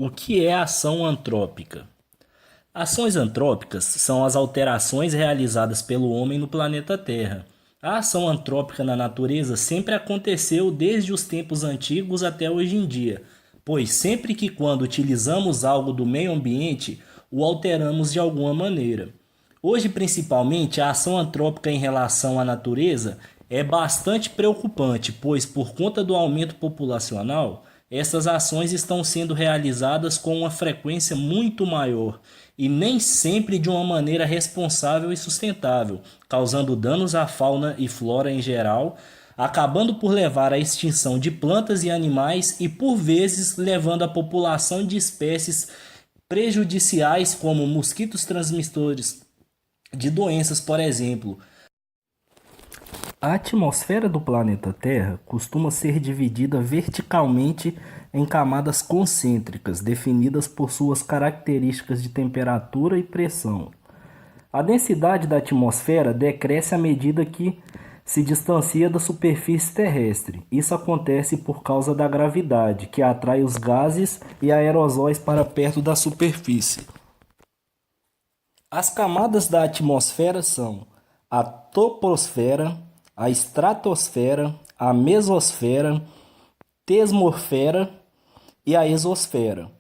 O que é ação antrópica? Ações antrópicas são as alterações realizadas pelo homem no planeta Terra. A ação antrópica na natureza sempre aconteceu desde os tempos antigos até hoje em dia, pois sempre que quando utilizamos algo do meio ambiente, o alteramos de alguma maneira. Hoje, principalmente, a ação antrópica em relação à natureza é bastante preocupante, pois por conta do aumento populacional, essas ações estão sendo realizadas com uma frequência muito maior e nem sempre de uma maneira responsável e sustentável, causando danos à fauna e flora em geral, acabando por levar à extinção de plantas e animais e, por vezes, levando a população de espécies prejudiciais como mosquitos transmissores de doenças, por exemplo. A atmosfera do planeta Terra costuma ser dividida verticalmente em camadas concêntricas, definidas por suas características de temperatura e pressão. A densidade da atmosfera decresce à medida que se distancia da superfície terrestre. Isso acontece por causa da gravidade, que atrai os gases e aerosóis para perto da superfície. As camadas da atmosfera são a troposfera, a estratosfera, a mesosfera, termosfera e a exosfera.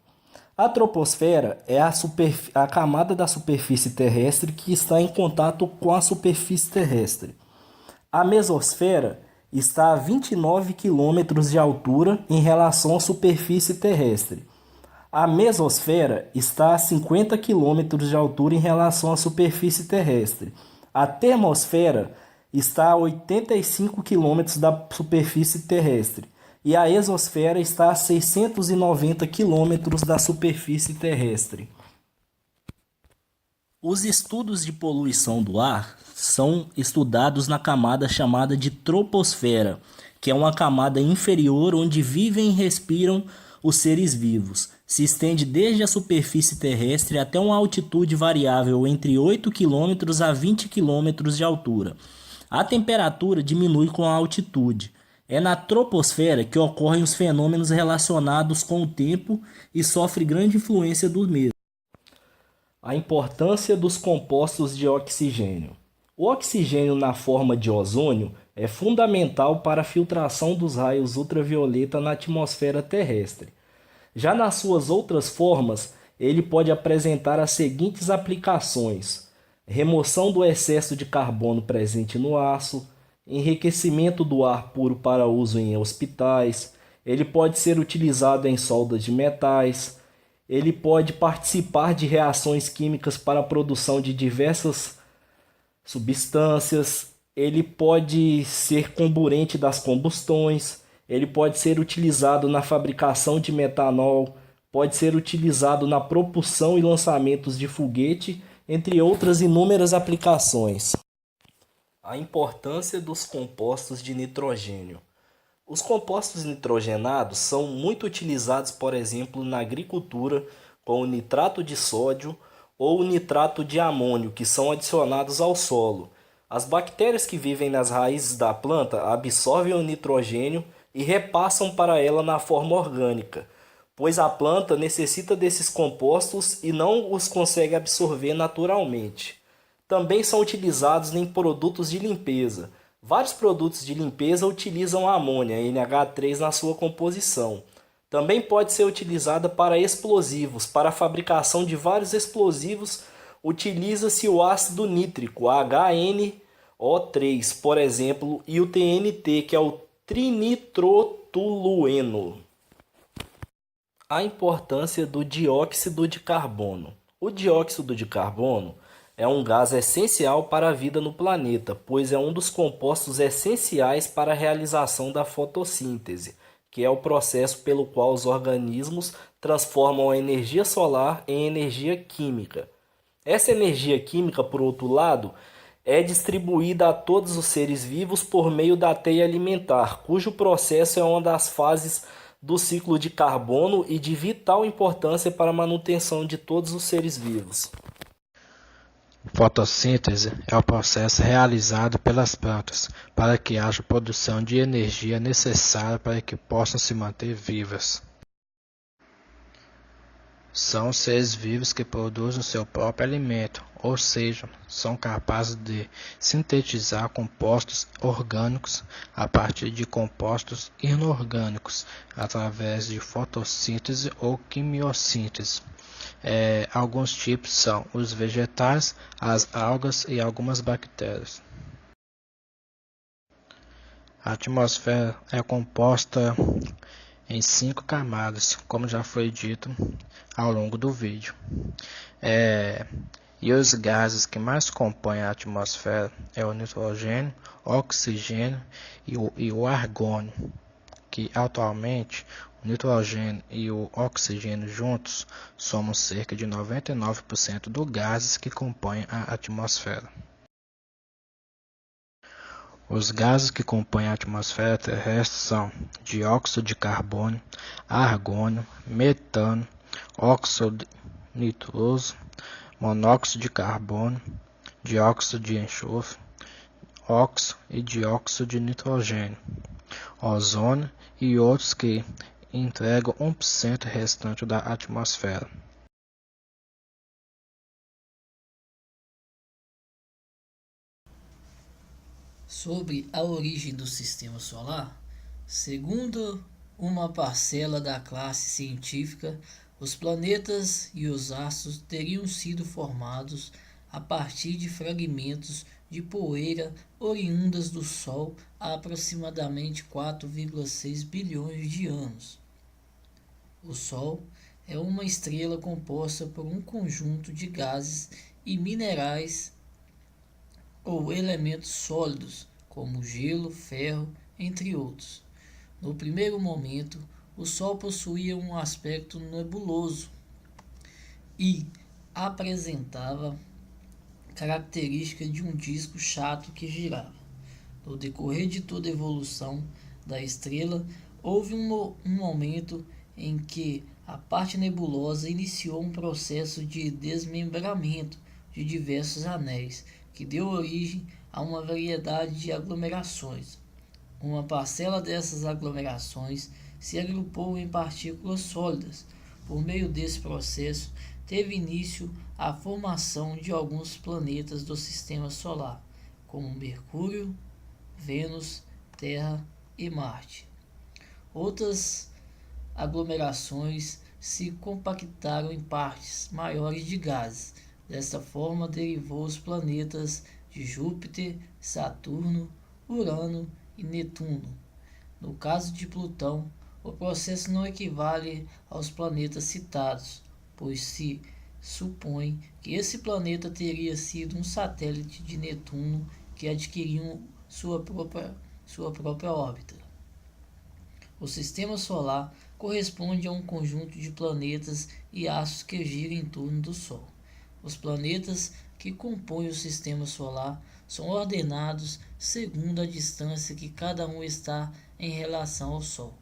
A troposfera é a camada da superfície terrestre que está em contato com a superfície terrestre. A mesosfera está a 29 quilômetros de altura em relação à superfície terrestre. A mesosfera está a 50 quilômetros de altura em relação à superfície terrestre. A termosfera está a 85 quilômetros da superfície terrestre. E a exosfera está a 690 quilômetros da superfície terrestre. Os estudos de poluição do ar são estudados na camada chamada de troposfera, que é uma camada inferior onde vivem e respiram os seres vivos. Se estende desde a superfície terrestre até uma altitude variável entre 8 km a 20 km de altura. A temperatura diminui com a altitude. É na troposfera que ocorrem os fenômenos relacionados com o tempo e sofre grande influência do mesmo. A importância dos compostos de oxigênio. O oxigênio na forma de ozônio é fundamental para a filtração dos raios ultravioleta na atmosfera terrestre. Já nas suas outras formas, ele pode apresentar as seguintes aplicações: remoção do excesso de carbono presente no aço, enriquecimento do ar puro para uso em hospitais, ele pode ser utilizado em soldas de metais, ele pode participar de reações químicas para a produção de diversas substâncias, ele pode ser comburente das combustões, ele pode ser utilizado na fabricação de metanol, pode ser utilizado na propulsão e lançamentos de foguete, entre outras inúmeras aplicações. A importância dos compostos de nitrogênio. Os compostos nitrogenados são muito utilizados, por exemplo, na agricultura, com o nitrato de sódio ou o nitrato de amônio, que são adicionados ao solo. As bactérias que vivem nas raízes da planta absorvem o nitrogênio e repassam para ela na forma orgânica, pois a planta necessita desses compostos e não os consegue absorver naturalmente. Também são utilizados em produtos de limpeza. Vários produtos de limpeza utilizam a amônia, NH3, na sua composição. Também pode ser utilizada para explosivos. Para a fabricação de vários explosivos, utiliza-se o ácido nítrico, HNO3, por exemplo, e o TNT, que é o trinitrotolueno. A importância do dióxido de carbono. O dióxido de carbono é um gás essencial para a vida no planeta, pois é um dos compostos essenciais para a realização da fotossíntese, que é o processo pelo qual os organismos transformam a energia solar em energia química. Essa energia química, por outro lado, é distribuída a todos os seres vivos por meio da teia alimentar, cujo processo é uma das fases do ciclo de carbono e de vital importância para a manutenção de todos os seres vivos. Fotossíntese é o processo realizado pelas plantas para que haja produção de energia necessária para que possam se manter vivas. São seres vivos que produzem seu próprio alimento, ou seja, são capazes de sintetizar compostos orgânicos a partir de compostos inorgânicos, através de fotossíntese ou quimiossíntese. Alguns tipos são os vegetais, as algas e algumas bactérias. A atmosfera é composta em 5 camadas, como já foi dito ao longo do vídeo. E os gases que mais compõem a atmosfera é o nitrogênio, o oxigênio e o argônio, que atualmente o nitrogênio e o oxigênio juntos somam cerca de 99% dos gases que compõem a atmosfera. Os gases que compõem a atmosfera terrestre são dióxido de carbono, argônio, metano, óxido nitroso, monóxido de carbono, dióxido de enxofre, óxido e dióxido de nitrogênio, ozônio e outros que entregam 1% restante da atmosfera. Sobre a origem do Sistema Solar, segundo uma parcela da classe científica, os planetas e os astros teriam sido formados a partir de fragmentos de poeira oriundas do Sol há aproximadamente 4,6 bilhões de anos. O Sol é uma estrela composta por um conjunto de gases e minerais ou elementos sólidos, como gelo, ferro, entre outros. No primeiro momento, o Sol possuía um aspecto nebuloso e apresentava características de um disco chato que girava. No decorrer de toda a evolução da estrela, houve um momento em que a parte nebulosa iniciou um processo de desmembramento de diversos anéis, que deu origem a uma variedade de aglomerações. Uma parcela dessas aglomerações se agrupou em partículas sólidas. Por meio desse processo, teve início a formação de alguns planetas do Sistema Solar, como Mercúrio, Vênus, Terra e Marte. Outras aglomerações se compactaram em partes maiores de gases. Desta forma, derivou os planetas de Júpiter, Saturno, Urano e Netuno. No caso de Plutão, o processo não equivale aos planetas citados, pois se supõe que esse planeta teria sido um satélite de Netuno que adquiriu sua própria órbita. O Sistema Solar corresponde a um conjunto de planetas e astros que giram em torno do Sol. Os planetas que compõem o Sistema Solar são ordenados segundo a distância que cada um está em relação ao Sol.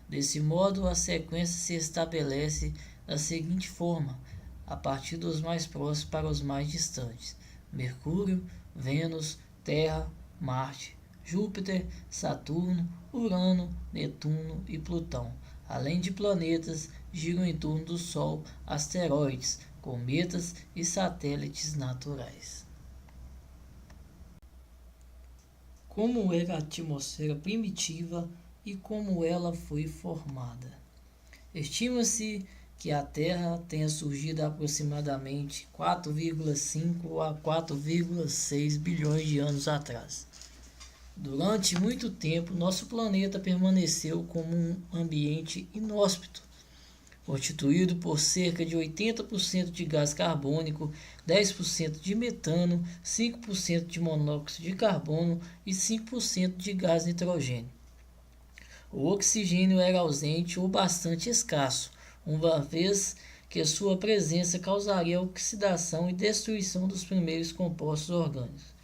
Desse modo, a sequência se estabelece da seguinte forma, a partir dos mais próximos para os mais distantes: Mercúrio, Vênus, Terra, Marte, Júpiter, Saturno, Urano, Netuno e Plutão. Além de planetas, giram em torno do Sol asteroides, cometas e satélites naturais. Como era a atmosfera primitiva e como ela foi formada? Estima-se que a Terra tenha surgido há aproximadamente 4,5 a 4,6 bilhões de anos atrás. Durante muito tempo, nosso planeta permaneceu como um ambiente inóspito, constituído por cerca de 80% de gás carbônico, 10% de metano, 5% de monóxido de carbono e 5% de gás nitrogênio. O oxigênio era ausente ou bastante escasso, uma vez que sua presença causaria oxidação e destruição dos primeiros compostos orgânicos,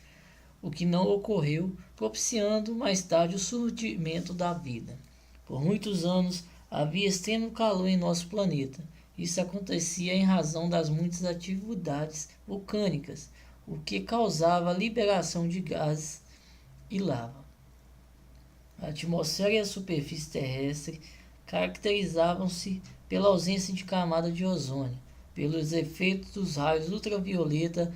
o que não ocorreu, propiciando mais tarde o surgimento da vida. Por muitos anos, havia extremo calor em nosso planeta. Isso acontecia em razão das muitas atividades vulcânicas, o que causava a liberação de gases e lava. A atmosfera e a superfície terrestre caracterizavam-se pela ausência de camada de ozônio. pelos efeitos dos raios ultravioleta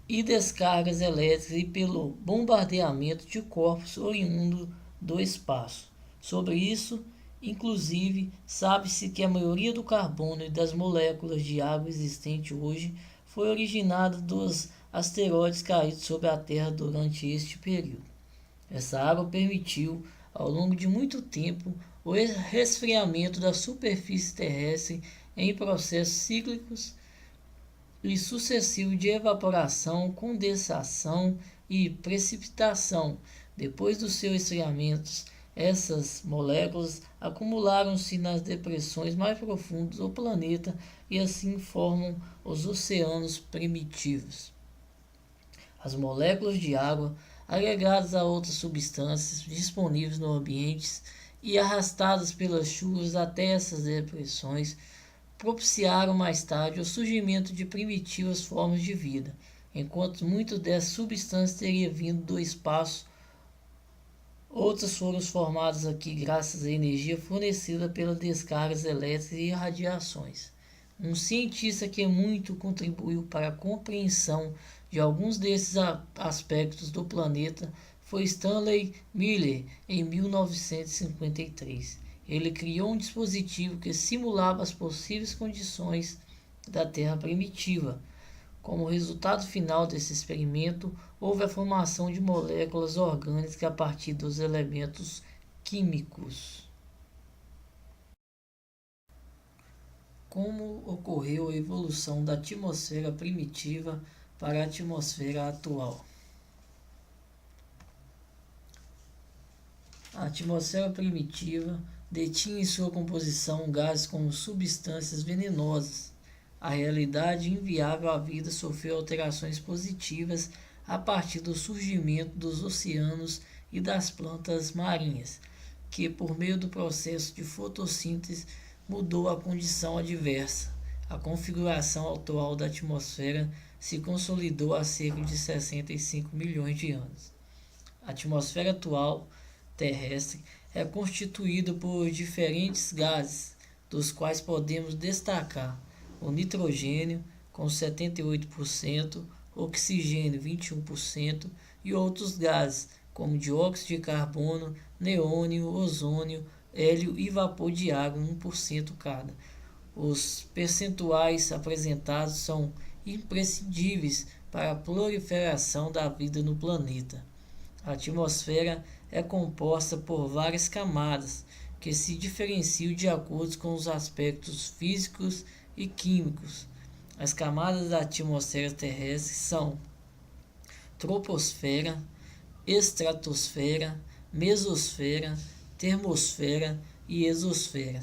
e descargas elétricas e pelo bombardeamento de corpos oriundos do espaço. Sobre isso, inclusive, sabe-se que a maioria do carbono e das moléculas de água existente hoje foi originada dos asteroides caídos sobre a Terra durante este período. Essa água permitiu, ao longo de muito tempo, o resfriamento da superfície terrestre em processos cíclicos e sucessivos de evaporação, condensação e precipitação. Depois dos seus esfriamentos, essas moléculas acumularam-se nas depressões mais profundas do planeta e assim formam os oceanos primitivos. As moléculas de água, agregadas a outras substâncias disponíveis no ambiente e arrastadas pelas chuvas até essas depressões, propiciaram mais tarde o surgimento de primitivas formas de vida. Enquanto muitas dessas substâncias teriam vindo do espaço, outras foram formadas aqui graças à energia fornecida pelas descargas elétricas e radiações. Um cientista que muito contribuiu para a compreensão de alguns desses aspectos do planeta foi Stanley Miller, em 1953. Ele criou um dispositivo que simulava as possíveis condições da Terra primitiva. Como resultado final desse experimento, houve a formação de moléculas orgânicas a partir dos elementos químicos. Como ocorreu a evolução da atmosfera primitiva para a atmosfera atual? A atmosfera primitiva detinha em sua composição gases como substâncias venenosas. A realidade inviável à vida sofreu alterações positivas a partir do surgimento dos oceanos e das plantas marinhas, que, por meio do processo de fotossíntese, mudou a condição adversa. A configuração atual da atmosfera se consolidou há cerca de 65 milhões de anos. A atmosfera atual terrestre é constituída por diferentes gases, dos quais podemos destacar o nitrogênio, com 78%, oxigênio, 21%, e outros gases, como dióxido de carbono, neônio, ozônio, hélio e vapor de água, 1% cada. Os percentuais apresentados são imprescindíveis para a proliferação da vida no planeta. A atmosfera é composta por várias camadas, que se diferenciam de acordo com os aspectos físicos e químicos. As camadas da atmosfera terrestre são troposfera, estratosfera, mesosfera, termosfera e exosfera.